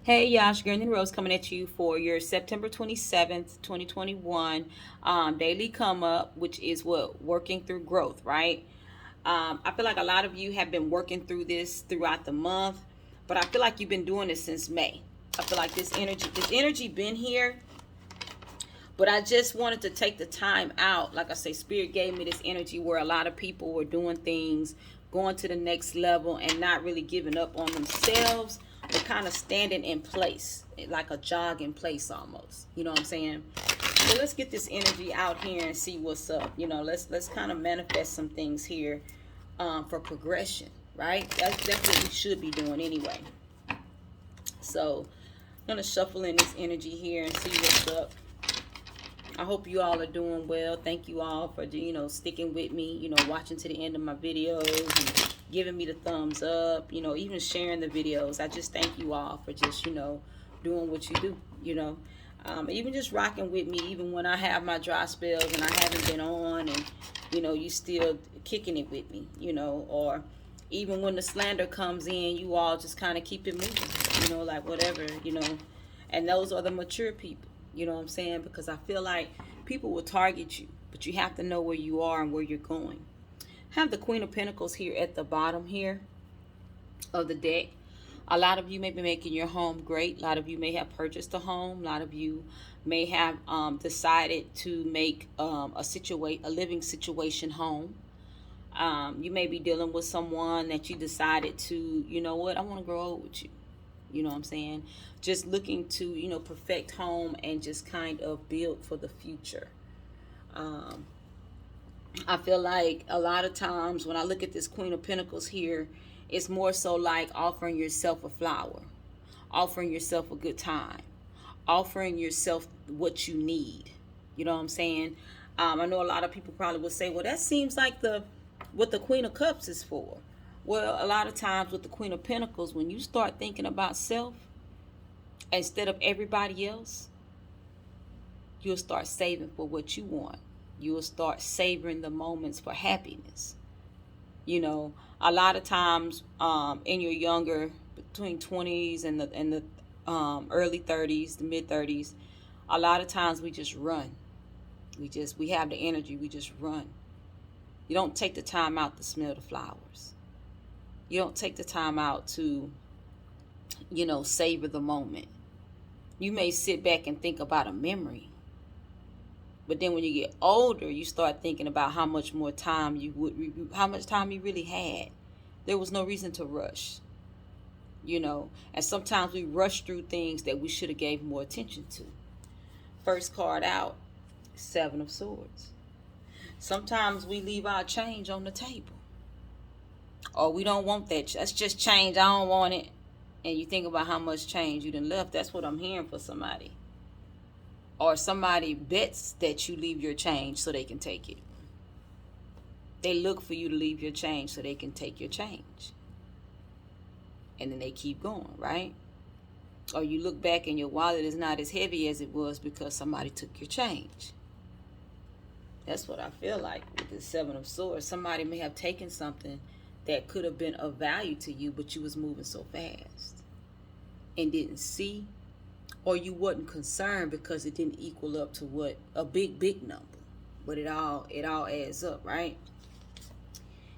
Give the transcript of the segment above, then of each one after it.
Hey, y'all, it's NeenaRose coming at you for your September 27th, 2021 daily come up, which is what? Working through growth, right? I feel like a lot of you have been working through this throughout the month, but I feel like you've been doing this since May. I feel like this energy been here, but I just wanted to take the time out. Like I say, Spirit gave me this energy where a lot of people were doing things, going to the next level, and not really giving up on themselves, but kind of standing in place, like a jog in place almost. You know what I'm saying? So let's get this energy out here and see what's up. Let's kind of manifest some things here for progression, right? That's what we should be doing anyway. So I'm gonna shuffle in this energy here and see what's up. I hope you all are doing well. Thank you all for sticking with me, watching to the end of my videos and giving me the thumbs up, even sharing the videos. I just thank you all for just doing what you do. Even just rocking with me, even when I have my dry spells and I haven't been on, and you still kicking it with me, or even when the slander comes in, you all just kind of keep it moving, like whatever, and those are the mature people. You know what I'm saying? Because I feel like people will target you, but you have to know where you are and where you're going. I have the Queen of Pentacles here at the bottom here of the deck. A lot of you may be making your home great. A lot of you may have purchased a home. A lot of you may have decided to make a living situation home. You may be dealing with someone that you decided to, you know what, I want to grow old with you. You know what I'm saying? Just looking to, perfect home and just kind of build for the future. I feel like a lot of times when I look at this Queen of Pentacles here, it's more so like offering yourself a flower, offering yourself a good time, offering yourself what you need. You know what I'm saying? I know a lot of people probably would say, well, that seems like what the Queen of Cups is for. Well, a lot of times with the Queen of Pentacles, when you start thinking about self instead of everybody else, you'll start saving for what you want. You'll start savoring the moments for happiness. A lot of times in your younger, between 20s and the early 30s, the mid 30s, a lot of times we just run. We have the energy, we just run. You don't take the time out to smell the flowers. You don't take the time out to, savor the moment. You may sit back and think about a memory. But then when you get older, you start thinking about how much time you really had. There was no reason to rush. And sometimes we rush through things that we should have gave more attention to. First card out, Seven of Swords. Sometimes we leave our change on the table. Or we don't want that. That's just change. I don't want it. And you think about how much change you done left. That's what I'm hearing for somebody. Or somebody bets that you leave your change so they can take it. They look for you to leave your change so they can take your change. And then they keep going, right? Or you look back and your wallet is not as heavy as it was because somebody took your change. That's what I feel like with the Seven of Swords. Somebody may have taken something that could have been of value to you, but you was moving so fast and didn't see, or you wasn't concerned because it didn't equal up to what a big number. But it all adds up, right?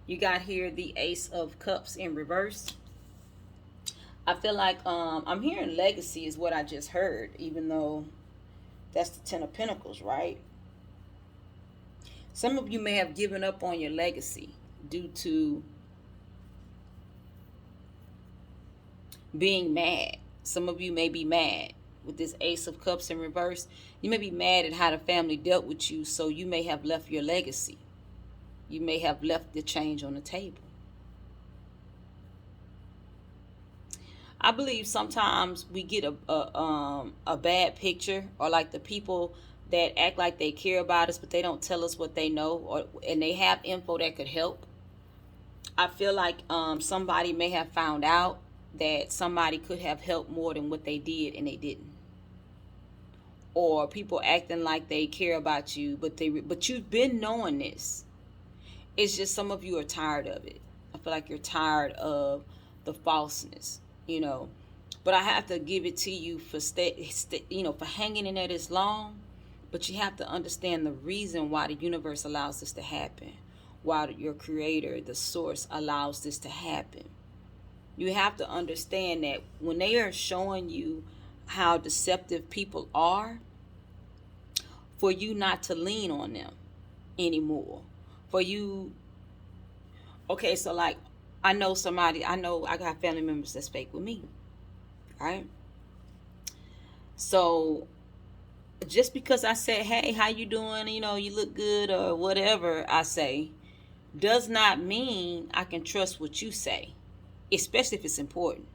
You got here the Ace of Cups in reverse. I feel like I'm hearing legacy is what I just heard, even though that's the Ten of Pentacles, right? Some of you may have given up on your legacy due to being mad. Some of you may be mad with this Ace of Cups in reverse. You may be mad at how the family dealt with you, so you may have left your legacy. You may have left the change on the table. I believe sometimes we get a bad picture, or like the people that act like they care about us, but they don't tell us what they know, and they have info that could help. I feel like somebody may have found out that somebody could have helped more than what they did, and they didn't. Or people acting like they care about you, but you've been knowing this. It's just some of you are tired of it. I feel like you're tired of the falseness. But I have to give it to you for for hanging in there this long. But you have to understand the reason why the universe allows this to happen, why your creator, the source, allows this to happen. You have to understand that when they are showing you how deceptive people are, for you not to lean on them anymore. For you, okay, so like, I know I got family members that speak with me, right? So just because I say, hey, how you doing? You look good or whatever I say, does not mean I can trust what you say, especially if it's important.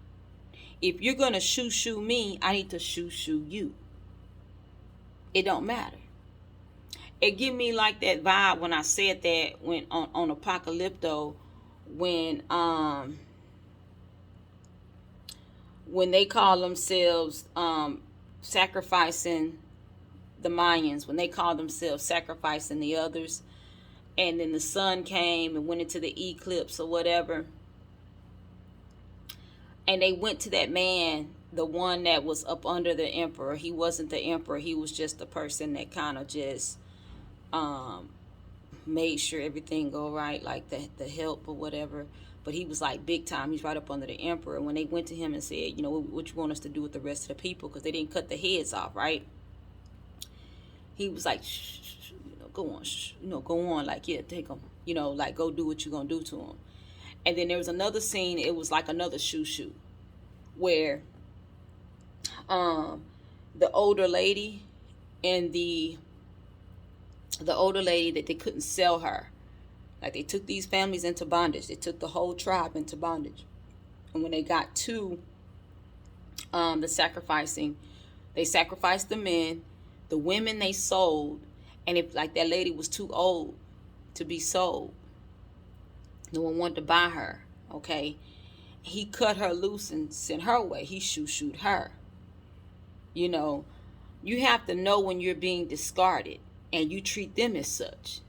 If you're going to shoo me, I need to shoo you. It don't matter. It give me like that vibe when I said that when on Apocalypto, when they call themselves sacrificing the Mayans, when they call themselves sacrificing the others, and then the sun came and went into the eclipse or whatever, and they went to that man, the one that was up under the emperor. He wasn't the emperor, he was just the person that kind of just made sure everything go right, like the help or whatever. But he was like big time, he's right up under the emperor. When they went to him and said, what you want us to do with the rest of the people, because they didn't cut the heads off, right? He was like, shh, go on, go on, like, yeah, take them, like, go do what you're gonna do to them. And then there was another scene, it was like another shoo where the older lady and the older lady, that they couldn't sell her. Like, they took these families into bondage. They took the whole tribe into bondage. And when they got to the sacrificing, they sacrificed the men. The women they sold. And if, like, that lady was too old to be sold, no one wanted to buy her, okay? He cut her loose and sent her away. He shooed her. You have to know when you're being discarded, and you treat them as such.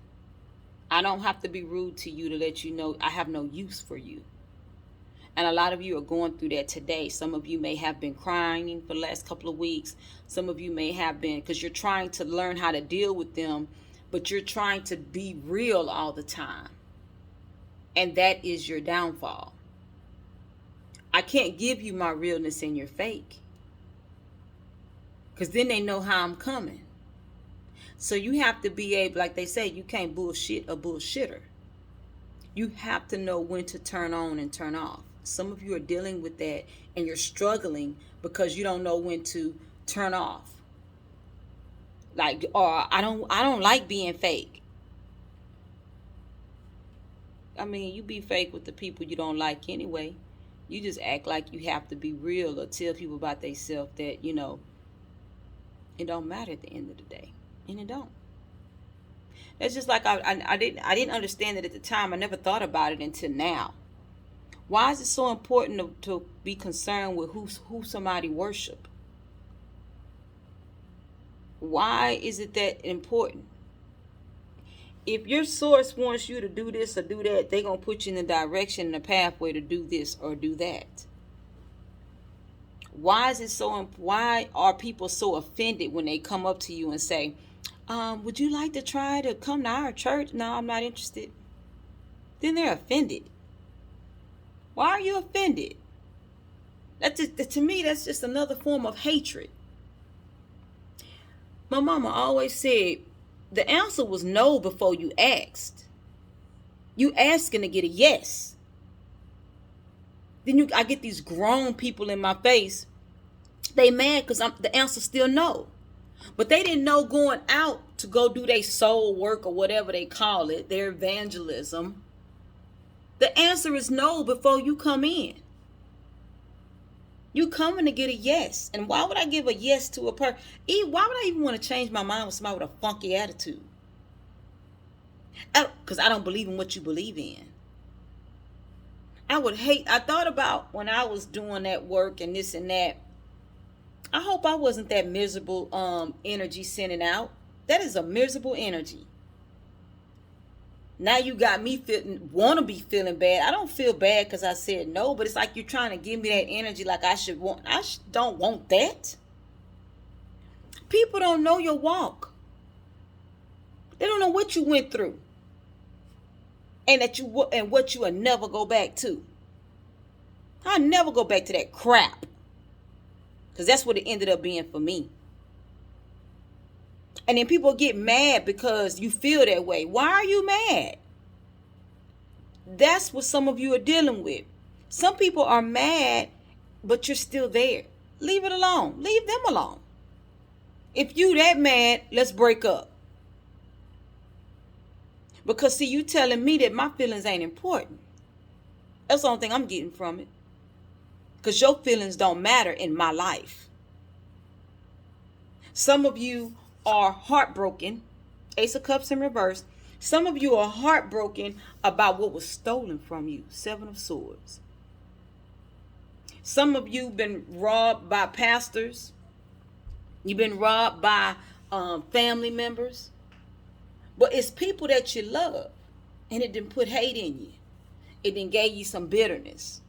I don't have to be rude to you to let you know I have no use for you. And a lot of you are going through that today. Some of you may have been crying for the last couple of weeks. Some of you may have been, because you're trying to learn how to deal with them, but you're trying to be real all the time. And that is your downfall. I can't give you my realness and your fake, because then they know how I'm coming. So you have to be able, like they say, you can't bullshit a bullshitter. You have to know when to turn on and turn off. Some of you are dealing with that, and you're struggling because you don't know when to turn off. Like, or I don't like being fake. I mean, you be fake with the people you don't like anyway. You just act like you have to be real or tell people about themselves that, it don't matter at the end of the day. And it don't. That's just like I didn't understand it at the time. I never thought about it until now. Why is it so important to be concerned with who somebody worship? Why is it that important? If your source wants you to do this or do that, they're going to put you in the direction and the pathway to do this or do that. Why are people so offended when they come up to you and say, would you like to try to come to our church? No, I'm not interested. Then they're offended. Why are you offended? To me, that's just another form of hatred. My mama always said, the answer was no before you asked. You asking to get a yes. Then I get these grown people in my face. They mad because the answer's still no. But they didn't know going out to go do their soul work or whatever they call it, their evangelism. The answer is no before you come in. You coming to get a yes. And why would I give a yes to a person? Why would I even want to change my mind with somebody with a funky attitude? Because I don't believe in what you believe in. I thought about when I was doing that work and this and that. I hope I wasn't that miserable energy sending out. That is a miserable energy. Now you got me want to be feeling bad. I don't feel bad because I said no, but it's like you're trying to give me that energy like I should want. Don't want that. People don't know your walk. They don't know what you went through, and what you will never go back to. I never go back to that crap, because that's what it ended up being for me. And then people get mad because you feel that way. Why are you mad? That's what some of you are dealing with. Some people are mad, but you're still there. Leave it alone. Leave them alone. If you that mad, let's break up. Because see, you telling me that my feelings ain't important. That's the only thing I'm getting from it. Because your feelings don't matter in my life. Some of you are heartbroken. Ace of Cups in reverse. Some of you are heartbroken about what was stolen from you. Seven of Swords. Some of you been robbed by pastors. You've been robbed by family members. But it's people that you love. And it didn't put hate in you. It didn't gave you some bitterness.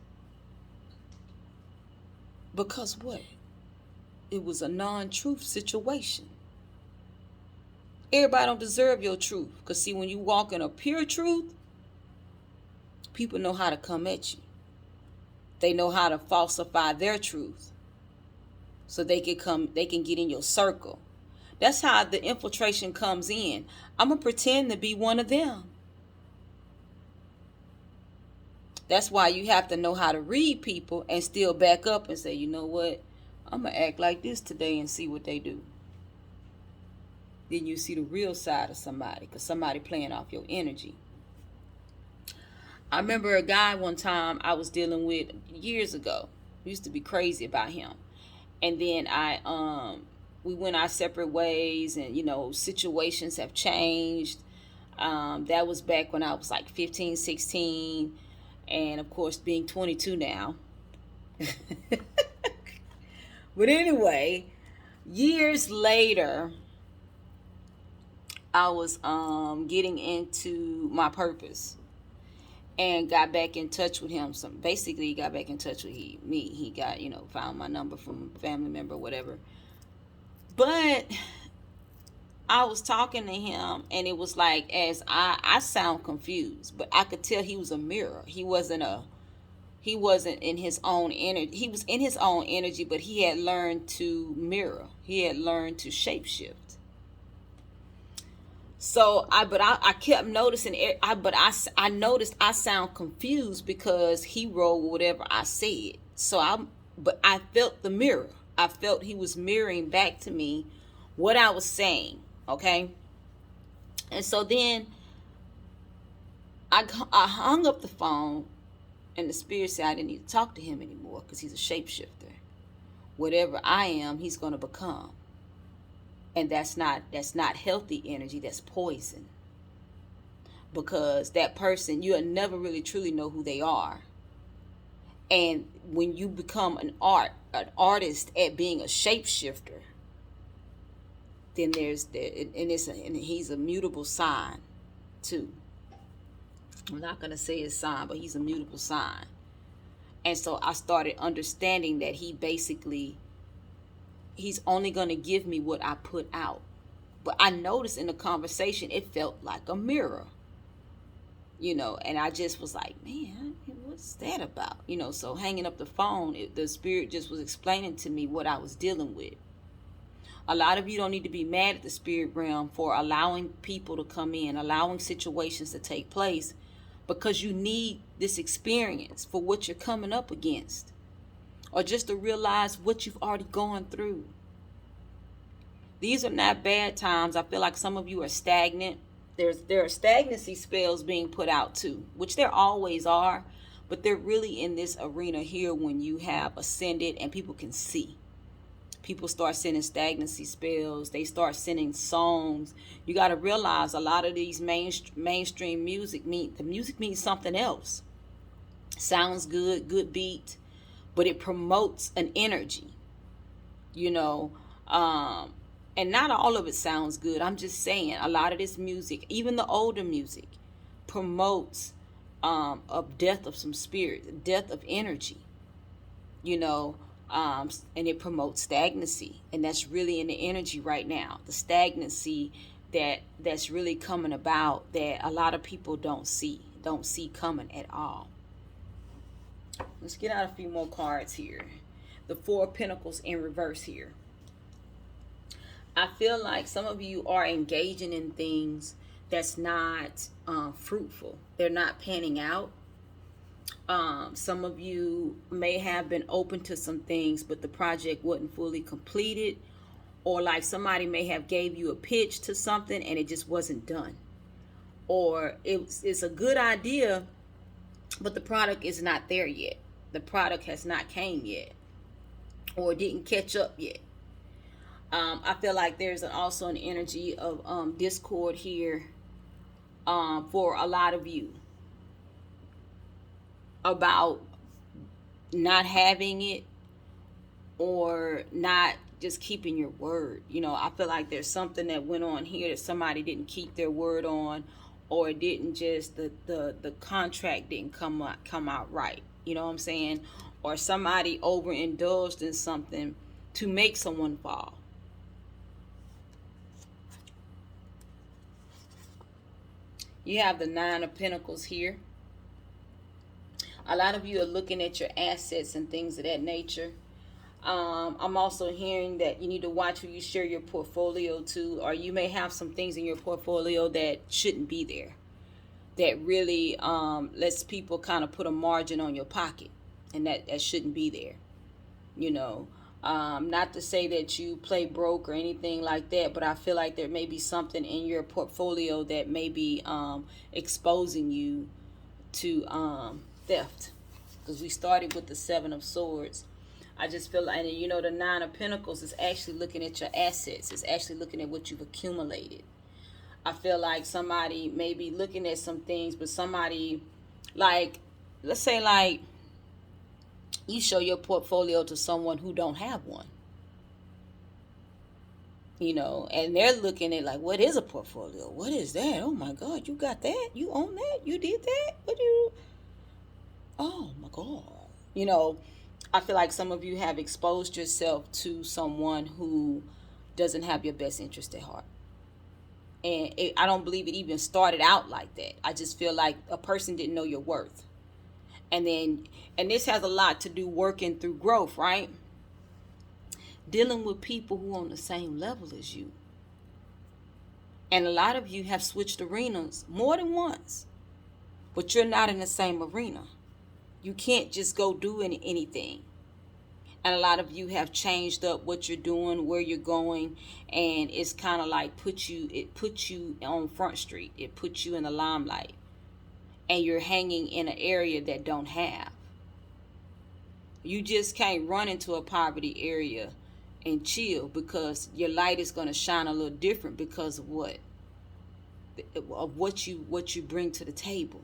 Because what? It was a non-truth situation. Everybody don't deserve your truth. Because see, when you walk in a pure truth, people know how to come at you. They know how to falsify their truth. So they can get in your circle. That's how the infiltration comes in. I'm going to pretend to be one of them. That's why you have to know how to read people and still back up and say, you know what? I'm going to act like this today and see what they do. Then you see the real side of somebody, because somebody playing off your energy. I remember a guy one time I was dealing with years ago. I used to be crazy about him. And then we went our separate ways, and situations have changed. That was back when I was like 15, 16, and of course being 22 now. But anyway, years later, I was getting into my purpose and got back in touch with him. Basically, he got back in touch with me. He got, found my number from a family member or whatever. But I was talking to him, and it was like, as I sound confused, but I could tell he was a mirror. He wasn't in his own energy. He was in his own energy, but he had learned to mirror. He had learned to shapeshift. So I kept noticing, I noticed I sound confused because he rolled with whatever I said. So I felt the mirror. I felt he was mirroring back to me what I was saying. Okay. And so then I hung up the phone, and the spirit said I didn't need to talk to him anymore because he's a shapeshifter. Whatever I am, he's going to become. And that's not healthy energy. That's poison. Because that person, you'll never really truly know who they are. And when you become an artist at being a shapeshifter, then and he's a mutable sign too. I'm not gonna say his sign, but he's a mutable sign. And so I started understanding that he's only going to give me what I put out. But I noticed in the conversation, it felt like a mirror, and I just was like, man, what's that about? So hanging up the phone, the spirit just was explaining to me what I was dealing with. A lot of you don't need to be mad at the spirit realm for allowing people to come in, allowing situations to take place, because you need this experience for what you're coming up against. Or just to realize what you've already gone through. These are not bad times. I feel like some of you are stagnant. There are stagnancy spells being put out too, which there always are, but they're really in this arena here when you have ascended and people can see. People start sending stagnancy spells. They start sending songs. You got to realize a lot of these mainstream music means something else. Sounds good, good beat, but it promotes an energy, and not all of it sounds good. I'm just saying, a lot of this music, even the older music, promotes of death of some spirit, death of energy, you know, and it promotes stagnancy. And that's really in the energy right now, the stagnancy that's really coming about, that a lot of people don't see coming at all. Let's get out a few more cards here. The Four of Pentacles in reverse here. I feel like some of you are engaging in things that's not fruitful. They're not panning out. Some of you may have been open to some things, but the project wasn't fully completed. Or like somebody may have gave you a pitch to something and it just wasn't done. Or it's a good idea, but the product is not there yet. The product has not came yet. Or didn't catch up yet. I feel like there's also an energy of discord here for a lot of you about not having it, or not just keeping your word. You know, I feel like there's something that went on here that somebody didn't keep their word on, or it didn't just, the contract didn't come out right. You know what I'm saying? Or somebody overindulged in something to make someone fall. You have the Nine of Pentacles here. A lot of you are looking at your assets and things of that nature. I'm also hearing that you need to watch who you share your portfolio to, or you may have some things in your portfolio that shouldn't be there, that really lets people kind of put a margin on your pocket, and that shouldn't be there. You know, not to say that you play broke or anything like that, but I feel like there may be something in your portfolio that may be exposing you to theft. Because we started with the Seven of Swords. I just feel like, and you know, the Nine of Pentacles is actually looking at your assets. It's actually looking at what you've accumulated. I feel like somebody may be looking at some things, but somebody, like, let's say like you show your portfolio to someone who don't have one. You know, and they're looking at like, what is a portfolio? What is that? Oh my God, you got that? You own that? You did that? What do you? Oh my God. You know, I feel like some of you have exposed yourself to someone who doesn't have your best interest at heart. And I don't believe it even started out like that. I just feel like a person didn't know your worth. And this has a lot to do working through growth, right? Dealing with people who are on the same level as you. And a lot of you have switched arenas more than once, but you're not in the same arena. You can't just go do anything. And a lot of you have changed up what you're doing, where you're going, and it's kind of like it puts you on Front Street. It puts you in the limelight. And you're hanging in an area that don't have. You just can't run into a poverty area and chill, because your light is going to shine a little different because of what you bring to the table.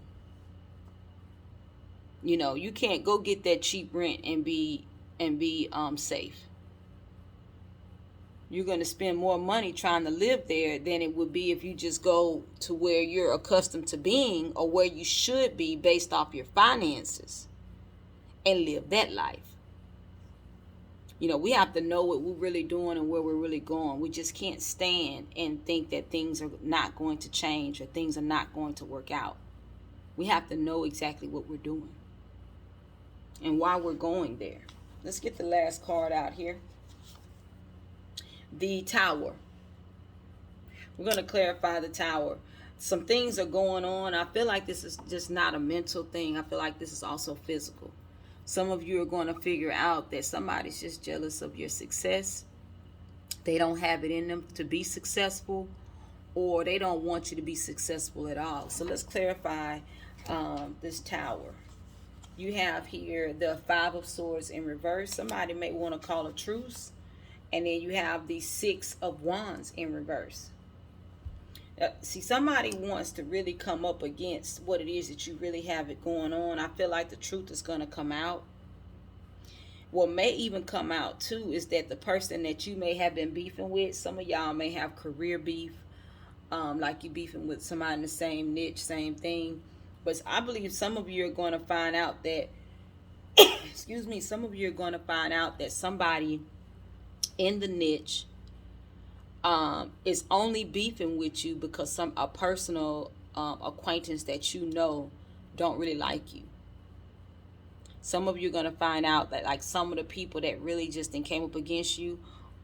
You know, you can't go get that cheap rent and be safe. You're going to spend more money trying to live there than it would be if you just go to where you're accustomed to being, or where you should be based off your finances, and live that life. You know, we have to know what we're really doing and where we're really going. We just can't stand and think that things are not going to change or things are not going to work out. We have to know exactly what we're doing and why we're going there. Let's get the last card out here. The Tower. We're going to clarify the Tower. Some things are going on. I feel like this is just not a mental thing. I feel like this is also physical. Some of you are going to figure out that somebody's just jealous of your success. They don't have it in them to be successful, or they don't want you to be successful at all. So let's clarify this Tower. You have here the Five of Swords in reverse. Somebody may want to call a truce. And then you have the Six of Wands in reverse. See, somebody wants to really come up against what it is that you really have it going on. I feel like the truth is going to come out. What may even come out too is that the person that you may have been beefing with, some of y'all may have career beef. like you beefing with somebody in the same niche, same thing. But I believe some of you are going to find out that, excuse me, some of you are going to find out that somebody in the niche is only beefing with you because a personal acquaintance that you know don't really like you. Some of you are going to find out that like some of the people that really just came up against you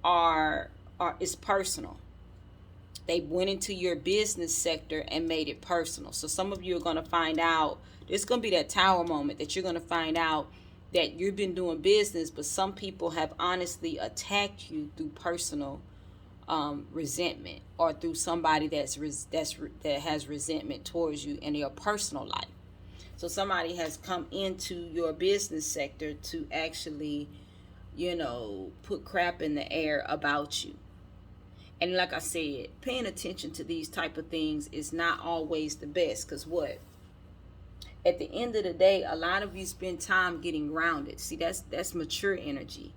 are it's personal. They went into your business sector and made it personal. So some of you are going to find out, there's going to be that tower moment that you're going to find out that you've been doing business, but some people have honestly attacked you through personal resentment, or through somebody that has resentment towards you in your personal life. So somebody has come into your business sector to actually, put crap in the air about you. And like I said, paying attention to these type of things is not always the best, because what? At the end of the day, a lot of you spend time getting grounded. See, that's mature energy.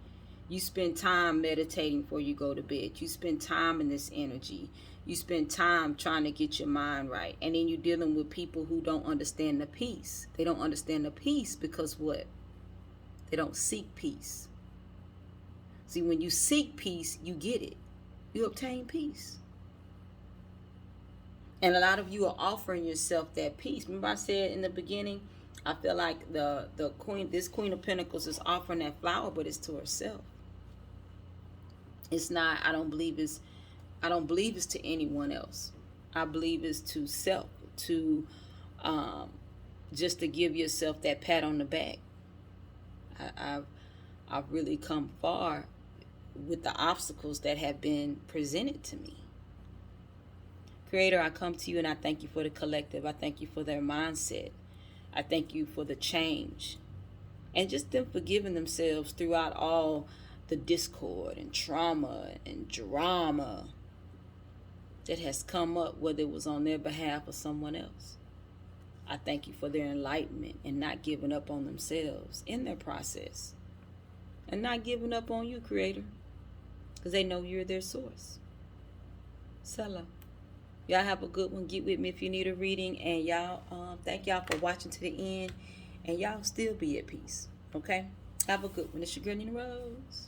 You spend time meditating before you go to bed. You spend time in this energy. You spend time trying to get your mind right. And then you're dealing with people who don't understand the peace. They don't understand the peace because what? They don't seek peace. See, when you seek peace, you get it. You obtain peace. And a lot of you are offering yourself that peace. Remember I said in the beginning, I feel like this Queen of Pentacles is offering that flower, but it's to herself. It's not, I don't believe it's to anyone else. I believe it's to self, to just to give yourself that pat on the back. I've really come far with the obstacles that have been presented to me. Creator, I come to you and I thank you for the collective. I thank you for their mindset. I thank you for the change. And just them forgiving themselves throughout all the discord and trauma and drama that has come up, whether it was on their behalf or someone else. I thank you for their enlightenment and not giving up on themselves in their process. And not giving up on you, Creator, because they know you're their source. Selah. Y'all have a good one. Get with me if you need a reading. And y'all, thank y'all for watching to the end. And y'all still be at peace. Okay? Have a good one. It's your girl, NeenaRose.